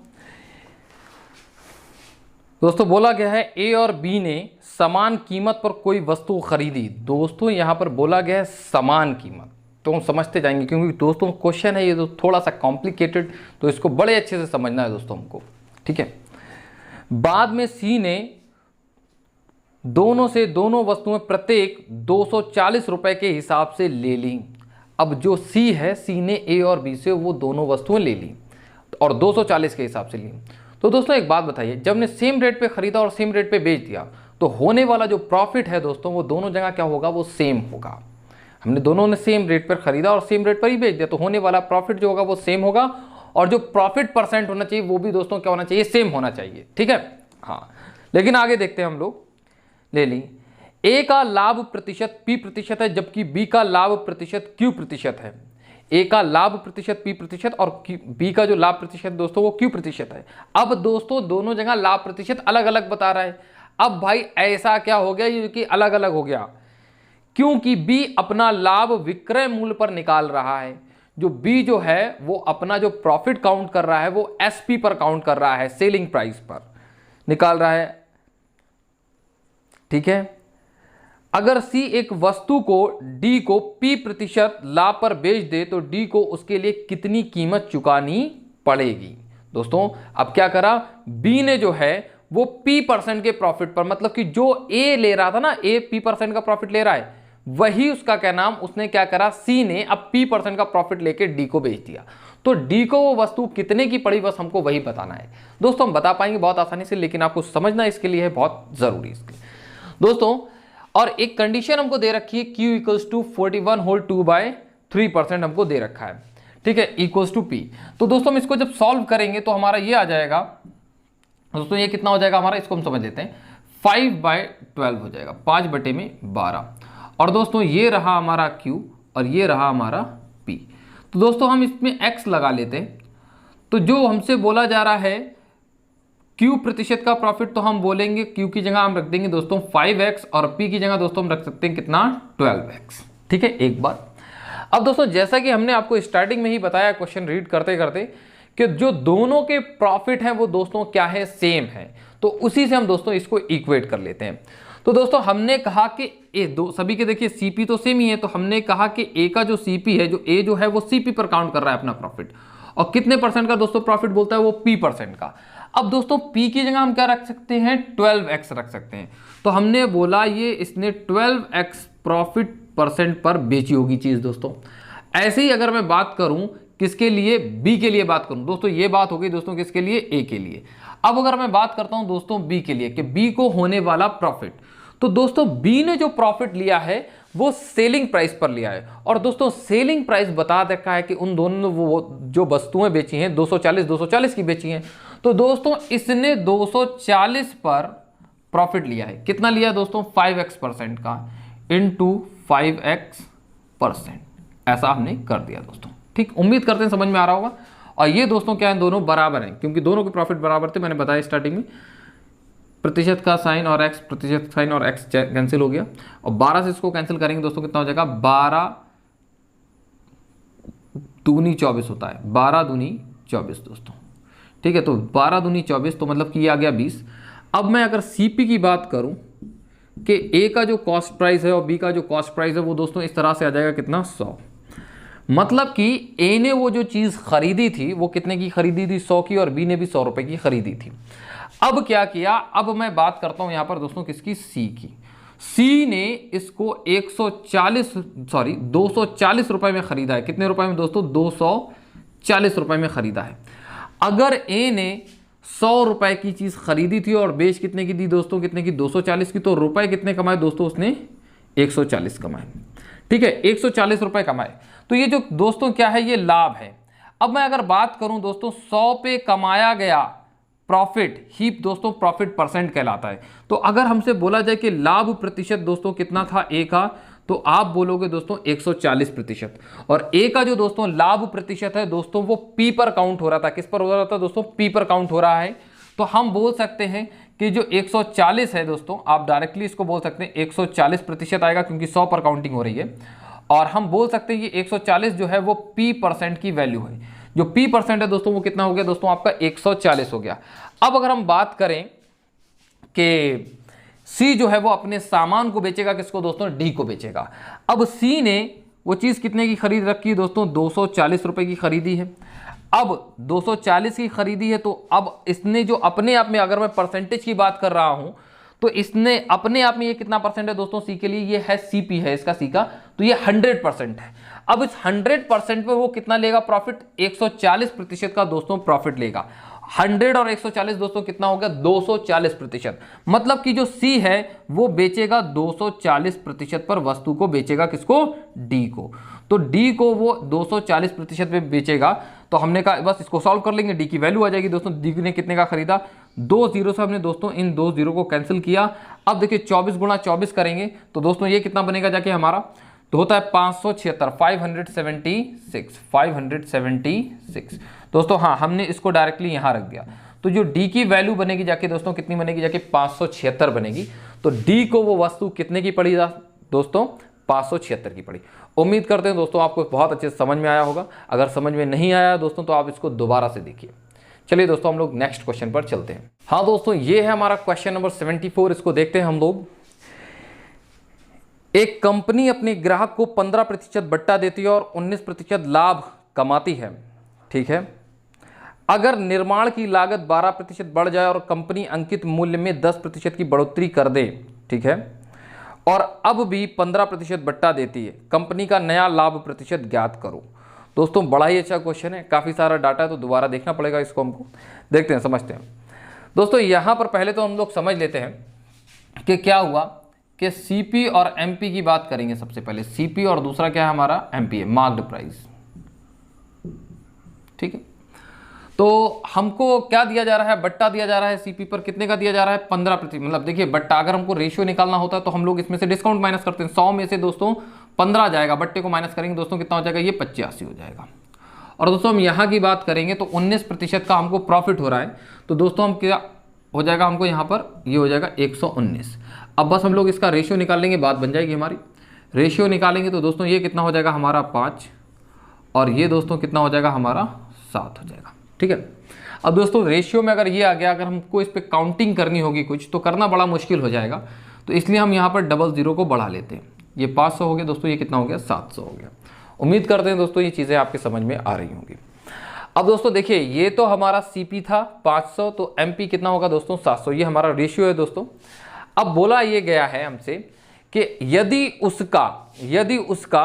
दोस्तों बोला गया है ए और बी ने समान कीमत पर कोई वस्तु खरीदी। दोस्तों यहां पर बोला गया है समान कीमत, तो हम समझते जाएंगे, क्योंकि दोस्तों क्वेश्चन है ये तो थोड़ा सा कॉम्प्लिकेटेड, तो इसको बड़े अच्छे से समझना है दोस्तों हमको। ठीक है, बाद में सी ने दोनों से दोनों वस्तुएं प्रत्येक 240 रुपए के हिसाब से ले ली। अब जो सी है, सी ने ए और बी से वो दोनों वस्तुएं ले ली और 240 के हिसाब से ली। तो दोस्तों एक बात बताइए, जब ने सेम रेट पे खरीदा और सेम रेट पे बेच दिया तो होने वाला जो प्रॉफिट है दोस्तों वो दोनों जगह क्या होगा, वो सेम होगा। हमने दोनों ने सेम रेट पर खरीदा और सेम रेट पर ही बेच दिया, तो होने वाला प्रॉफिट जो होगा वो सेम होगा, और जो प्रॉफिट परसेंट होना चाहिए वो भी दोस्तों क्या होना चाहिए, सेम होना चाहिए। ठीक है, हाँ। लेकिन आगे देखते हैं हम लोग। ले ली, ए का लाभ प्रतिशत P% है, जबकि बी का लाभ प्रतिशत Q% है। ए का लाभ प्रतिशत P% और बी का जो लाभ प्रतिशत दोस्तों वो Q% है। अब दोस्तों दोनों जगह लाभ प्रतिशत अलग अलग बता रहा है। अब भाई ऐसा क्या हो गया ये कि अलग अलग हो गया, क्योंकि बी अपना लाभ विक्रय मूल्य पर निकाल रहा है। जो बी जो है वो अपना जो प्रॉफिट काउंट कर रहा है वो एसपी पर काउंट कर रहा है, सेलिंग प्राइस पर निकाल रहा है। ठीक है, अगर सी एक वस्तु को डी को P% लाभ पर बेच दे तो डी को उसके लिए कितनी कीमत चुकानी पड़ेगी। दोस्तों अब क्या करा, बी ने जो है वो P% के प्रॉफिट पर, मतलब कि जो ए ले रहा था ना, ए P% का प्रॉफिट ले रहा है, वही उसका क्या नाम, उसने क्या करा, सी ने अब P% का प्रॉफिट लेके डी को बेच दिया। तो डी को वो वस्तु कितने की पड़ी, बस हमको वही बताना है दोस्तों। हम बता पाएंगे बहुत आसानी से, लेकिन आपको समझना इसके लिए है बहुत जरूरी इसके दोस्तों। और एक कंडीशन हमको दे रखी है, Q इक्वल्स टू 41 होल 2/3% हमको दे रखा है, ठीक है, इक्वल्स टू P। तो दोस्तों हम इसको जब सॉल्व करेंगे तो हमारा ये आ जाएगा दोस्तों, ये कितना हो जाएगा हमारा, इसको हम समझ लेते हैं, 5/12 हो जाएगा, 5/12। और दोस्तों ये रहा हमारा Q और ये रहा हमारा P। तो दोस्तों हम इसमें X लगा लेते हैं। तो जो हमसे बोला जा रहा है Q प्रतिशत का प्रॉफिट, तो हम बोलेंगे Q की जगह हम रख देंगे दोस्तों 5x और P की जगह दोस्तों हम रख सकते हैं कितना, 12x, ठीक है, एक बार। अब दोस्तों जैसा कि हमने आपको स्टार्टिंग में ही बताया क्वेश्चन रीड करते करते कि जो दोनों के प्रॉफिट हैं वो दोस्तों क्या है, सेम है, तो उसी से हम दोस्तों इसको इक्वेट कर लेते हैं। तो दोस्तों हमने कहा कि ए दो सभी के देखिए सीपी तो सेम ही है, तो हमने कहा कि ए का जो सीपी है, जो ए जो है वो सीपी पर काउंट कर रहा है अपना प्रॉफिट, और कितने परसेंट का दोस्तों प्रॉफिट बोलता है, वो P% का। अब दोस्तों P की जगह हम क्या रख सकते हैं, 12x रख सकते हैं। तो हमने बोला ये इसने 12x प्रॉफिट % पर बेची होगी चीज दोस्तों। ऐसे ही अगर मैं बात करूं किसके लिए, B के लिए बात करूं दोस्तों, ये बात हो गई दोस्तों किसके लिए, A के लिए। अब अगर मैं बात करता हूं दोस्तों B के लिए कि B को होने वाला प्रॉफिट, तो दोस्तों B ने जो प्रॉफिट लिया है वो सेलिंग प्राइस पर लिया है, और दोस्तों सेलिंग प्राइस बता रखा है कि उन दोनों वो जो वस्तुएं बेची हैं 240 की बेची हैं। तो दोस्तों इसने 240 पर प्रॉफिट लिया है, कितना लिया दोस्तों, 5x% का इंटू 5x%, ऐसा हमने कर दिया दोस्तों, ठीक। उम्मीद करते हैं समझ में आ रहा होगा। और ये दोस्तों क्या है, दोनों बराबर हैं, क्योंकि दोनों के प्रॉफिट बराबर थे, मैंने बताया स्टार्टिंग में। प्रतिशत का साइन और x, प्रतिशत साइन और x कैंसिल हो गया, और 12 से इसको कैंसिल करेंगे दोस्तों कितना हो जाएगा, 12 दूनी 24 होता है, 12 दूनी 24 दोस्तों, ठीक है। तो 12 दूनी 24, तो मतलब कि ये आ गया 20। अब मैं अगर CP की बात करूं कि A का जो कॉस्ट प्राइस है और B का जो कॉस्ट प्राइस है वो दोस्तों इस तरह से आ जाएगा कितना, 100। मतलब कि A ने वो जो चीज़ खरीदी थी वो कितने की खरीदी थी, 100 की, और B ने भी 100 रुपए की खरीदी थी। अब क्या किया, अब मैं बात करता हूं यहां पर दोस्तों किसकी, C की। C ने इसको 240 रुपए में खरीदा है, कितने रुपए में दोस्तों, 240 रुपए में खरीदा है। अगर A ने 100 रुपए की चीज खरीदी थी और बेच कितने की दी दोस्तों, कितने की, 240 की, तो रुपए कितने कमाए दोस्तों, उसने 140 कमाए, ठीक है, 140 रुपए कमाए। तो ये जो दोस्तों क्या है, ये लाभ है। अब मैं अगर बात करूं दोस्तों 100 पे कमाया गया प्रॉफिट ही दोस्तों प्रॉफिट % कहलाता है। तो अगर हमसे बोला जाए कि लाभ प्रतिशत दोस्तों कितना था A का, तो आप बोलोगे दोस्तों 140%। और A का जो दोस्तों लाभ प्रतिशत है दोस्तों वो P पर काउंट हो रहा था, किस पर हो रहा था दोस्तों, P पर काउंट हो रहा है। तो हम बोल सकते हैं कि जो 140 है दोस्तों, आप डायरेक्टली इसको बोल सकते हैं 140% आएगा, क्योंकि 100 पर काउंटिंग हो रही है। और हम बोल सकते हैं कि 140 जो है वो P% की वैल्यू है, जो P% है दोस्तों वो कितना हो गया दोस्तों, आपका 140 हो गया। अब अगर हम बात करें कि C जो है वो अपने सामान को बेचेगा, किसको दोस्तों, D को बेचेगा। अब C ने वो चीज़ कितने की खरीद रखी है दोस्तों, 240 रुपए की खरीदी है। अब 240 की खरीदी है, तो अब इसने जो अपने आप में, अगर मैं परसेंटेज की बात कर रहा हूं, तो इसने अपने आप में ये कितना % है दोस्तों C के लिए, ये है CP है इसका C का, तो ये 100% है। अब इस 100% पे वो कितना लेगा प्रॉफिट, 140% का दोस्तों प्रॉफिट लेगा। 100 और 140 दोस्तों कितना हो गया, 240%। मतलब कि जो C है वो बेचेगा 240% पर वस्तु को बेचेगा, किसको, D को। तो D को वो 240% पे बेचेगा। तो हमने कहा बस इसको सॉल्व कर लेंगे, D की वैल्यू आ जाएगी दोस्तों। D ने कितने का खरीदा, 2 जीरो से हमने दोस्तों इन 2 जीरो को कैंसिल किया। अब देखिए 24 गुणा 24 करेंगे तो दोस्तों ये कितना बनेगा जाके हमारा, तो होता है 576, 576 दोस्तों। हाँ, हमने इसको डायरेक्टली यहाँ रख दिया। तो जो D की वैल्यू बनेगी जाके दोस्तों कितनी बनेगी जाके, 576 बनेगी। तो D को वो वस्तु कितने की पड़ी दोस्तों, 576 की पड़ी। उम्मीद करते हैं दोस्तों आपको बहुत अच्छे से समझ में आया होगा। अगर समझ में नहीं आया दोस्तों तो आप इसको दोबारा से देखिए। चलिए दोस्तों हम लोग नेक्स्ट क्वेश्चन पर चलते हैं। हाँ दोस्तों, ये है हमारा क्वेश्चन नंबर 74। इसको देखते हैं हम लोग। एक कंपनी अपने ग्राहक को 15% बट्टा देती है और 19% लाभ कमाती है, ठीक है। अगर निर्माण की लागत 12% बढ़ जाए और कंपनी अंकित मूल्य में 10% की बढ़ोतरी कर दे, ठीक है, और अब भी 15% बट्टा देती है, कंपनी का नया लाभ प्रतिशत ज्ञात करो। दोस्तों बड़ा ही अच्छा क्वेश्चन है, काफ़ी सारा डाटा है तो दोबारा देखना पड़ेगा इसको, हमको देखते हैं, समझते हैं। दोस्तों यहाँ पर पहले तो हम लोग समझ लेते हैं कि क्या हुआ कि सीपी और एमपी की बात करेंगे। सबसे पहले सीपी और दूसरा क्या है हमारा एमपी है, मार्क्ड प्राइस, ठीक है। तो हमको क्या दिया जा रहा है, बट्टा दिया जा रहा है सीपी पर, कितने का दिया जा रहा है 15%। मतलब देखिए बट्टा, अगर हमको रेशियो निकालना होता है तो हम लोग इसमें से डिस्काउंट माइनस करते हैं, 100 में से दोस्तों 15 जाएगा, बट्टे को माइनस करेंगे दोस्तों कितना हो जाएगा, ये 85 हो जाएगा। और दोस्तों हम यहाँ की बात करेंगे तो 19% का हमको प्रॉफिट हो रहा है, तो दोस्तों हम क्या हो जाएगा, हमको यहाँ पर ये हो जाएगा 119। अब बस हम लोग इसका रेशियो निकाल लेंगे, बात बन जाएगी हमारी। रेशियो निकालेंगे तो दोस्तों ये कितना हो जाएगा हमारा 5, और ये दोस्तों कितना हो जाएगा हमारा 7 हो जाएगा, ठीक है। अब दोस्तों रेशियो में अगर ये आ गया, अगर हमको इस पर काउंटिंग करनी होगी कुछ, तो करना बड़ा मुश्किल हो जाएगा, तो इसलिए हम यहाँ पर डबल जीरो को बढ़ा लेते हैं। ये 500 हो गया दोस्तों, ये कितना हो गया 700 हो गया। उम्मीद करते हैं दोस्तों ये चीज़ें आपके समझ में आ रही होंगी। अब दोस्तों देखिए ये तो हमारा सीपी था 500, तो एमपी कितना होगा दोस्तों 700, ये हमारा रेशियो है दोस्तों। अब बोला ये गया है हमसे कि यदि उसका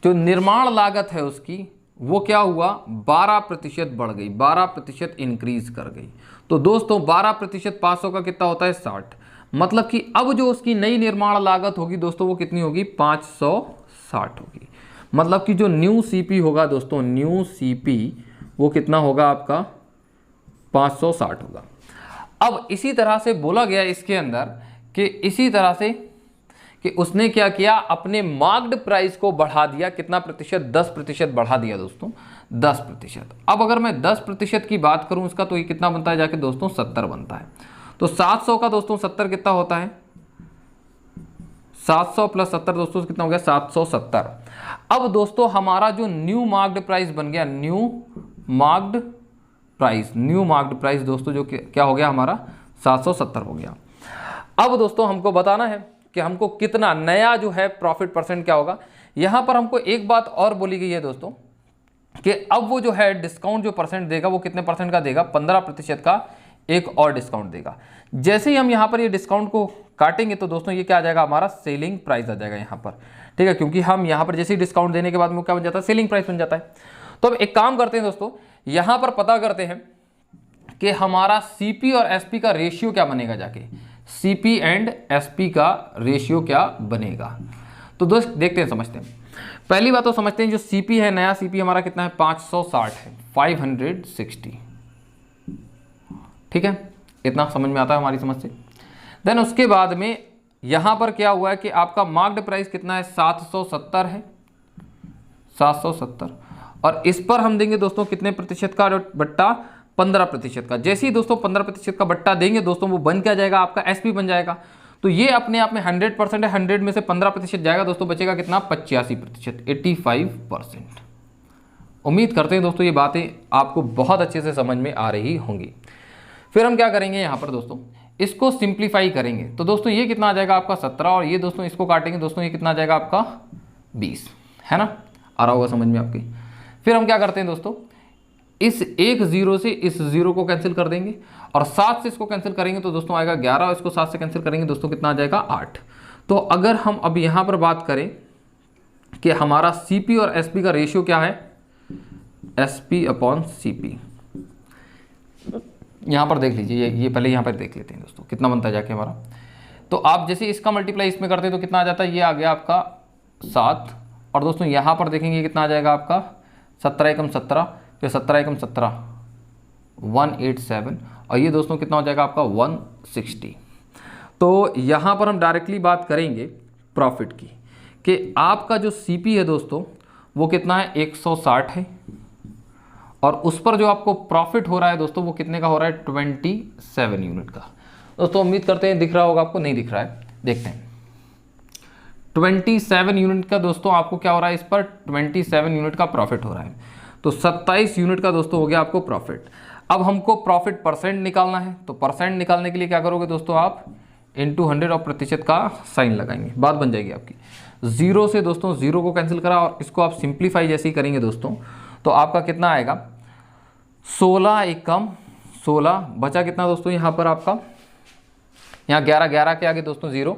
जो निर्माण लागत है उसकी वो क्या हुआ 12% बढ़ गई, 12% इंक्रीज कर गई, तो दोस्तों 12% 500 का कितना होता है 60। मतलब कि अब जो उसकी नई निर्माण लागत होगी दोस्तों वो कितनी होगी 560 होगी। मतलब कि जो न्यू सीपी होगा दोस्तों, न्यू सीपी वो कितना होगा आपका 560 होगा। अब इसी तरह से बोला गया इसके अंदर कि इसी तरह से कि उसने क्या किया, अपने मार्क्ड प्राइस को बढ़ा दिया, कितना प्रतिशत 10% बढ़ा दिया दोस्तों, 10%। अब अगर मैं 10% की बात करूं इसका, तो ये कितना बनता है जाके दोस्तों 70 बनता है। तो 700 का दोस्तों 70 कितना होता है, 700 प्लस 70 दोस्तों कितना हो गया 770। अब दोस्तों हमारा जो न्यू मार्क्ड प्राइस बन गया, न्यू मार्क्ड प्राइस दोस्तों जो क्या हो गया हमारा 770 हो गया। अब दोस्तों हमको बताना है कि हमको कितना नया जो है प्रॉफिट परसेंट क्या होगा। यहां पर हमको एक बात और बोली गई है दोस्तों कि अब वो जो है डिस्काउंट जो परसेंट देगा वो कितने परसेंट का देगा, 15% का एक और डिस्काउंट देगा। जैसे ही हम यहाँ पर ये डिस्काउंट को काटेंगे तो दोस्तों ये क्या आ जाएगा हमारा सेलिंग प्राइस आ जाएगा यहाँ पर, ठीक है, क्योंकि हम यहाँ पर जैसे ही डिस्काउंट देने के बाद में क्या बन जाता है सेलिंग प्राइस बन जाता है। तो अब एक काम करते हैं दोस्तों, यहाँ पर पता करते हैं कि हमारा सीपी और एसपी का रेशियो क्या बनेगा, जाके सीपी एंड एसपी का रेशियो क्या बनेगा। तो दोस्त देखते हैं, समझते हैं। पहली बात तो समझते हैं जो सीपी है, नया सीपी हमारा कितना है 560 है, 560, ठीक है, इतना समझ में आता है हमारी समझ से। देन उसके बाद में यहां पर क्या हुआ है कि आपका मार्क्ड प्राइस कितना है 770 है, 770, और इस पर हम देंगे दोस्तों कितने प्रतिशत का बट्टा, 15% का। जैसे ही दोस्तों 15% का बट्टा देंगे दोस्तों वो बन क्या जाएगा आपका एसपी बन जाएगा। तो ये अपने आप में 100% है, 100 में से 15% जाएगा दोस्तों, बचेगा कितना 85%, 85%। उम्मीद करते हैं दोस्तों ये बातें आपको बहुत अच्छे से समझ में आ रही होंगी। फिर हम क्या करेंगे यहाँ पर दोस्तों, इसको सिंप्लीफाई करेंगे तो दोस्तों ये कितना आ जाएगा आपका 17, और ये दोस्तों इसको काटेंगे दोस्तों ये कितना आ जाएगा आपका 20, है ना, आ रहा होगा समझ में आपके। फिर हम क्या करते हैं दोस्तों, इस एक जीरो से इस जीरो को कैंसिल कर देंगे, और 7 से इसको कैंसिल करेंगे तो दोस्तों आएगा 11, और इसको 7 से कैंसिल करेंगे दोस्तों कितना आ जाएगा 8। तो अगर हम अब यहाँ पर बात करें कि हमारा सीपी और एसपी का रेशियो क्या है, एसपी अपॉन सीपी, यहाँ पर देख लीजिए, ये पहले यहाँ पर देख लेते हैं दोस्तों कितना बनता है जाके हमारा। तो आप जैसे इसका मल्टीप्लाई इसमें करते हैं तो कितना आ जाता है, ये आ गया आपका 7, और दोस्तों यहाँ पर देखेंगे कितना आ जाएगा आपका 17 एकम 17, फिर 17 एकम 17 187, और ये दोस्तों कितना हो जाएगा आपका 160। तो यहाँ पर हम डायरेक्टली बात करेंगे प्रॉफिट की कि आपका जो सीपी है दोस्तों वो कितना है 160 है, और उस पर जो आपको प्रॉफिट हो रहा है दोस्तों वो कितने का हो रहा है 27 यूनिट का। दोस्तों उम्मीद करते हैं दिख रहा होगा, आपको नहीं दिख रहा है, देखते हैं। 27 यूनिट का दोस्तों आपको क्या हो रहा है, इस पर 27 यूनिट का प्रॉफिट हो रहा है, तो 27 यूनिट का दोस्तों हो गया आपको प्रॉफिट। अब हमको प्रॉफिट परसेंट निकालना है, तो परसेंट निकालने के लिए क्या करोगे दोस्तों, आप इंटू 100 और प्रतिशत का साइन लगाएंगे, बात बन जाएगी आपकी। जीरो से दोस्तों जीरो को कैंसिल करा और इसको आप सिंप्लीफाई जैसे ही करेंगे दोस्तों तो आपका कितना आएगा, 16 एक कम 16, बचा कितना दोस्तों यहाँ पर आपका, यहाँ 11, 11 के आगे दोस्तों 0,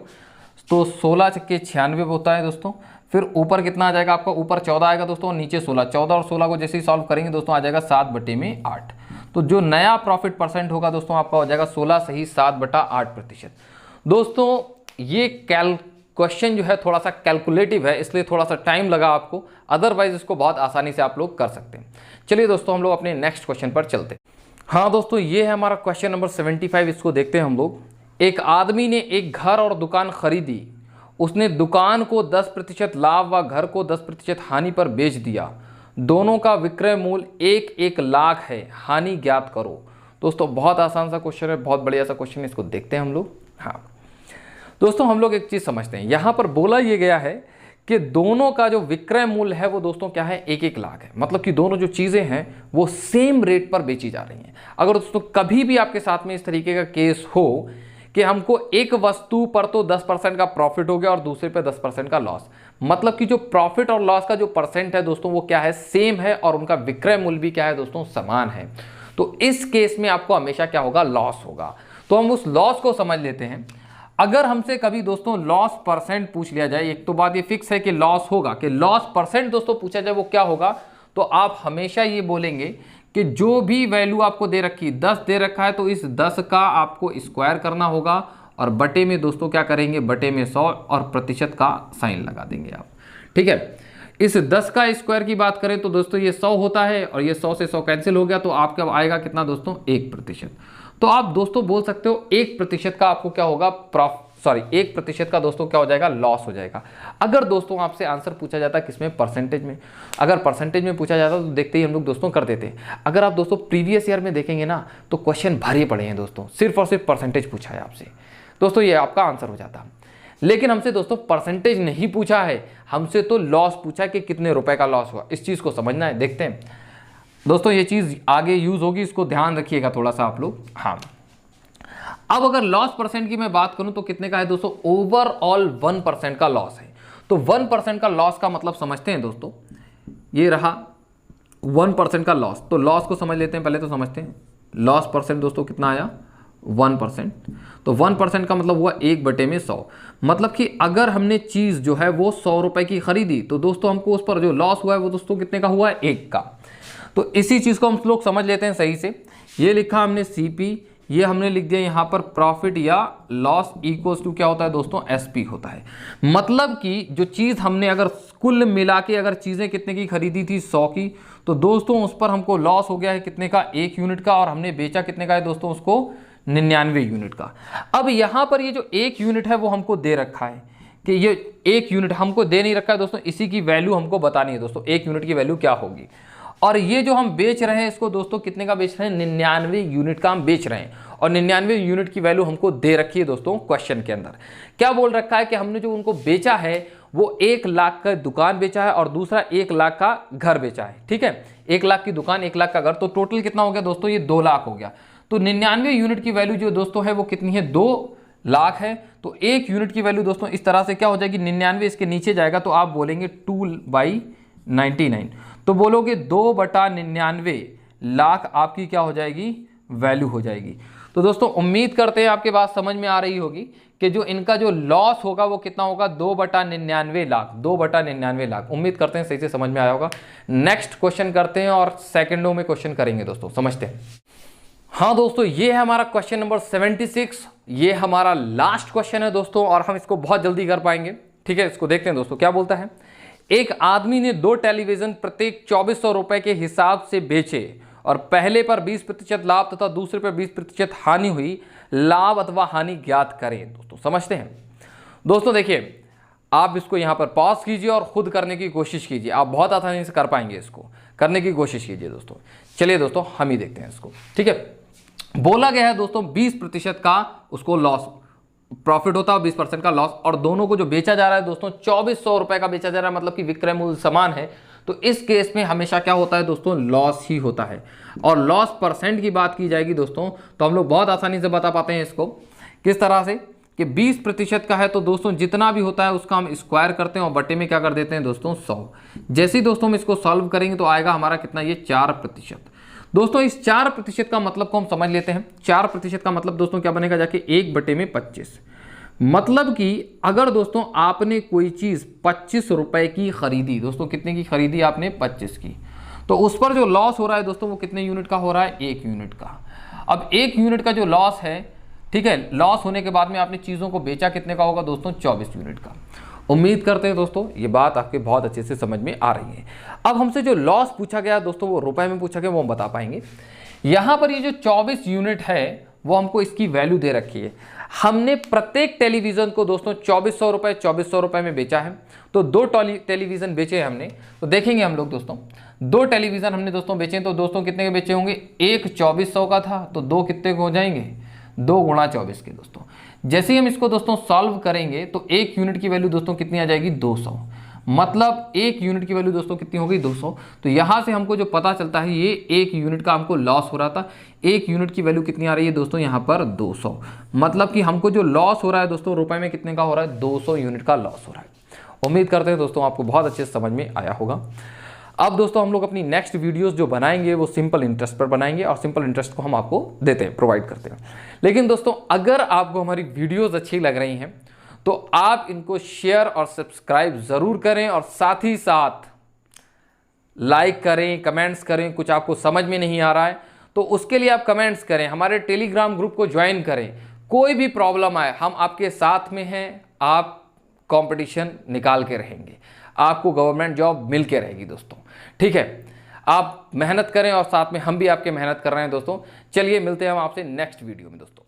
तो 16 छक्के 96 होता है दोस्तों। फिर ऊपर कितना आ जाएगा आपका, ऊपर 14 आएगा दोस्तों और नीचे 16, 14 और 16 को जैसे ही सॉल्व करेंगे दोस्तों आ जाएगा 7/8। तो जो नया प्रॉफिट परसेंट होगा दोस्तों आपका हो जाएगा 16 सही 7/8%। दोस्तों ये क्वेश्चन जो है थोड़ा सा कैलकुलेटिव है, इसलिए थोड़ा सा टाइम लगा आपको, अदरवाइज इसको बहुत आसानी से आप लोग कर सकते हैं। चलिए दोस्तों हम लोग अपने नेक्स्ट क्वेश्चन पर चलते हैं। हाँ दोस्तों, ये है हमारा क्वेश्चन नंबर 75, इसको देखते हैं हम लोग। एक आदमी ने एक घर और दुकान खरीदी, उसने दुकान को 10% लाभ व घर को 10% हानि पर बेच दिया। दोनों का विक्रय मूल्य 1 लाख है, हानि ज्ञात करो। दोस्तों बहुत आसान सा क्वेश्चन है, बहुत बढ़िया सा क्वेश्चन है, इसको देखते हैं हम लोग। हाँ दोस्तों, हम लोग एक चीज़ समझते हैं, यहाँ पर बोला ये गया है कि दोनों का जो विक्रय मूल्य है वो दोस्तों क्या है, 1 लाख है। मतलब कि दोनों जो चीज़ें हैं वो सेम रेट पर बेची जा रही हैं। अगर दोस्तों कभी भी आपके साथ में इस तरीके का केस हो कि हमको एक वस्तु पर तो 10% का प्रॉफिट हो गया और दूसरे पे 10% का लॉस, मतलब कि जो प्रॉफिट और लॉस का जो परसेंट है दोस्तों वो क्या है, सेम है, और उनका विक्रय मूल्य भी क्या है दोस्तों, समान है, तो इस केस में आपको हमेशा क्या होगा, लॉस होगा। तो हम उस लॉस को समझ लेते हैं। अगर हमसे कभी दोस्तों लॉस परसेंट पूछ लिया जाए, एक तो बात ये फिक्स है कि लॉस होगा, कि लॉस परसेंट दोस्तों पूछा जाए वो क्या होगा, तो आप हमेशा ये बोलेंगे कि जो भी वैल्यू आपको दे रखी, 10 दे रखा है तो इस 10 का आपको स्क्वायर करना होगा और बटे में दोस्तों क्या करेंगे, बटे में 100 और प्रतिशत का साइन लगा देंगे आप। ठीक है, इस 10 का स्क्वायर की बात करें तो दोस्तों ये 100 होता है और ये 100 से 100 कैंसिल हो गया, तो आपका आएगा कितना दोस्तों, 1%। तो आप दोस्तों बोल सकते हो 1% का आपको क्या होगा, 1% का दोस्तों क्या हो जाएगा, लॉस हो जाएगा। अगर दोस्तों आपसे आंसर पूछा जाता है किसमें, परसेंटेज में, अगर परसेंटेज में पूछा जाता तो देखते ही हम लोग दोस्तों कर देते। अगर आप दोस्तों प्रीवियस ईयर में देखेंगे ना तो क्वेश्चन भरे पड़े हैं दोस्तों, सिर्फ और सिर्फ परसेंटेज पूछा है आपसे, दोस्तों ये आपका आंसर हो जाता। लेकिन हमसे दोस्तों परसेंटेज नहीं पूछा है, हमसे तो लॉस पूछा है कि कितने रुपए का लॉस हुआ। इस चीज़ को समझना है, देखते हैं दोस्तों, ये चीज़ आगे यूज़ होगी, इसको ध्यान रखिएगा थोड़ा सा आप लोग। हाँ, अब अगर लॉस परसेंट की मैं बात करूं तो कितने का है दोस्तों, ओवरऑल 1% का लॉस है। तो 1% का लॉस का मतलब समझते हैं दोस्तों, ये रहा 1% का लॉस। तो लॉस को समझ लेते हैं, पहले तो समझते हैं लॉस परसेंट दोस्तों कितना आया, 1%। तो 1% का मतलब हुआ 1/100। मतलब कि अगर हमने चीज़ जो है वो 100 रुपए की खरीदी तो दोस्तों हमको उस पर जो लॉस हुआ है वो दोस्तों कितने का हुआ है, 1 का। तो इसी चीज़ को हम लोग समझ लेते हैं सही से। ये लिखा हमने CP, ये हमने लिख दिया यहाँ पर प्रॉफिट या लॉस इक्वल्स टू क्या होता है दोस्तों, SP होता है। मतलब कि जो चीज़ हमने अगर कुल मिला के अगर चीज़ें कितने की खरीदी थी, 100 की, तो दोस्तों उस पर हमको लॉस हो गया है कितने का, 1 यूनिट का, और हमने बेचा कितने का है दोस्तों उसको, 99 यूनिट का। अब यहाँ पर ये जो 1 यूनिट है वो हमको दे रखा है कि ये 1 यूनिट हमको दे नहीं रखा है दोस्तों, इसी की वैल्यू हमको बतानी है दोस्तों, 1 यूनिट की वैल्यू क्या होगी। और ये जो हम बेच रहे हैं इसको दोस्तों कितने का बेच रहे हैं, 99 यूनिट का हम बेच रहे हैं, और 99 यूनिट की वैल्यू हमको दे रखी है दोस्तों क्वेश्चन के अंदर। क्या बोल रखा है कि हमने जो उनको बेचा है वो 1 लाख का दुकान बेचा है और दूसरा 1 लाख का घर बेचा है। ठीक है, 1 लाख की दुकान 1 लाख का घर, तो टोटल कितना हो गया दोस्तों, ये 2 लाख हो गया। तो 99 यूनिट की वैल्यू जो दोस्तों है वो कितनी है, 2 लाख है। तो 1 यूनिट की वैल्यू दोस्तों इस तरह से क्या हो जाएगी, 99 इसके नीचे जाएगा तो आप बोलेंगे 2/99, तो बोलोगे 2/99 लाख आपकी क्या हो जाएगी, वैल्यू हो जाएगी। तो दोस्तों उम्मीद करते हैं आपके बात समझ में आ रही होगी कि जो इनका जो लॉस होगा वो कितना होगा, 2/99 लाख, 2/99 लाख। उम्मीद करते हैं सही से समझ में आया होगा। नेक्स्ट क्वेश्चन करते हैं और सेकंडों में क्वेश्चन करेंगे दोस्तों, समझते हैं। हाँ दोस्तों, ये है हमारा क्वेश्चन नंबर 76, ये हमारा लास्ट क्वेश्चन है दोस्तों, और हम इसको बहुत जल्दी कर पाएंगे। ठीक है, इसको देखते हैं दोस्तों क्या बोलता है। एक आदमी ने 2 टेलीविजन प्रत्येक 2400 रुपए के हिसाब से बेचे और पहले पर 20% लाभ तथा दूसरे पर 20% हानि हुई, लाभ अथवा हानि ज्ञात करें। दोस्तों समझते हैं। दोस्तों देखिए, आप इसको यहाँ पर पॉज कीजिए और खुद करने की कोशिश कीजिए, आप बहुत आसानी से कर पाएंगे, इसको करने की कोशिश कीजिए दोस्तों। चलिए दोस्तों हम ही देखते हैं इसको। ठीक है, बोला गया है दोस्तों 20% का उसको लॉस प्रॉफिट होता है, 20% का लॉस, और दोनों को जो बेचा जा रहा है दोस्तों 2400 रुपए का बेचा जा रहा है, मतलब कि विक्रय मूल्य समान है। तो इस केस में हमेशा क्या होता है दोस्तों, लॉस ही होता है। और लॉस परसेंट की बात की जाएगी दोस्तों तो हम लोग बहुत आसानी से बता पाते हैं इसको, किस तरह से कि 20% का है तो दोस्तों जितना भी होता है उसका हम स्क्वायर करते हैं और बटे में क्या कर देते हैं दोस्तों 100। जैसे ही दोस्तों हम इसको सॉल्व करेंगे तो आएगा हमारा कितना, ये 4%। दोस्तों इस 4% का मतलब को हम समझ लेते हैं। 4% का मतलब दोस्तों क्या बनेगा, जाके 1/25। मतलब कि अगर दोस्तों आपने कोई चीज़ 25 रुपए की खरीदी, दोस्तों कितने की खरीदी आपने, 25 की, तो उस पर जो लॉस हो रहा है दोस्तों वो कितने यूनिट का हो रहा है, 1 यूनिट का। अब 1 यूनिट का जो लॉस है, ठीक है, लॉस होने के बाद में आपने चीज़ों को बेचा कितने का होगा दोस्तों, 24 यूनिट का। उम्मीद करते हैं दोस्तों ये बात आपके बहुत अच्छे से समझ में आ रही है। अब हमसे जो लॉस पूछा गया दोस्तों वो रुपए में पूछा गया, वो हम बता पाएंगे। यहाँ पर ये जो 24 यूनिट है वो हमको इसकी वैल्यू दे रखी है। हमने प्रत्येक टेलीविज़न को दोस्तों 2400 रुपये में बेचा है। तो 2 टेलीविज़न बेचे हमने, तो देखेंगे हम लोग दोस्तों 2 टेलीविज़न हमने दोस्तों बेचे, तो दोस्तों कितने के बेचे होंगे, एक 2400 का था, तो 2 कितने को हो जाएंगे, 2 गुणा 24 के दोस्तों। जैसे ही हम इसको दोस्तों सॉल्व करेंगे तो 1 यूनिट की वैल्यू दोस्तों कितनी आ जाएगी, 200। मतलब 1 यूनिट की वैल्यू दोस्तों कितनी हो गई, 200। तो यहाँ से हमको जो पता चलता है ये 1 यूनिट का हमको लॉस हो रहा था। 1 यूनिट की वैल्यू कितनी आ रही है दोस्तों, यहाँ पर 200। मतलब कि हमको जो लॉस हो रहा है दोस्तों रुपए में कितने का हो रहा है, 200 यूनिट का लॉस हो रहा है। उम्मीद करते हैं दोस्तों आपको बहुत अच्छे से समझ में आया होगा। अब दोस्तों हम लोग अपनी नेक्स्ट वीडियोस जो बनाएंगे वो सिंपल इंटरेस्ट पर बनाएंगे, और सिंपल इंटरेस्ट को हम आपको देते हैं, प्रोवाइड करते हैं। लेकिन दोस्तों अगर आपको हमारी वीडियोस अच्छी लग रही हैं तो आप इनको शेयर और सब्सक्राइब ज़रूर करें, और साथ ही साथ लाइक करें, कमेंट्स करें। कुछ आपको समझ में नहीं आ रहा है तो उसके लिए आप कमेंट्स करें, हमारे टेलीग्राम ग्रुप को ज्वाइन करें। कोई भी प्रॉब्लम आए हम आपके साथ में हैं, आप कंपटीशन निकाल के रहेंगे, आपको गवर्नमेंट जॉब मिल के रहेगी दोस्तों, ठीक है। आप मेहनत करें और साथ में हम भी आपके मेहनत कर रहे हैं दोस्तों। चलिए मिलते हैं हम आपसे नेक्स्ट वीडियो में दोस्तों।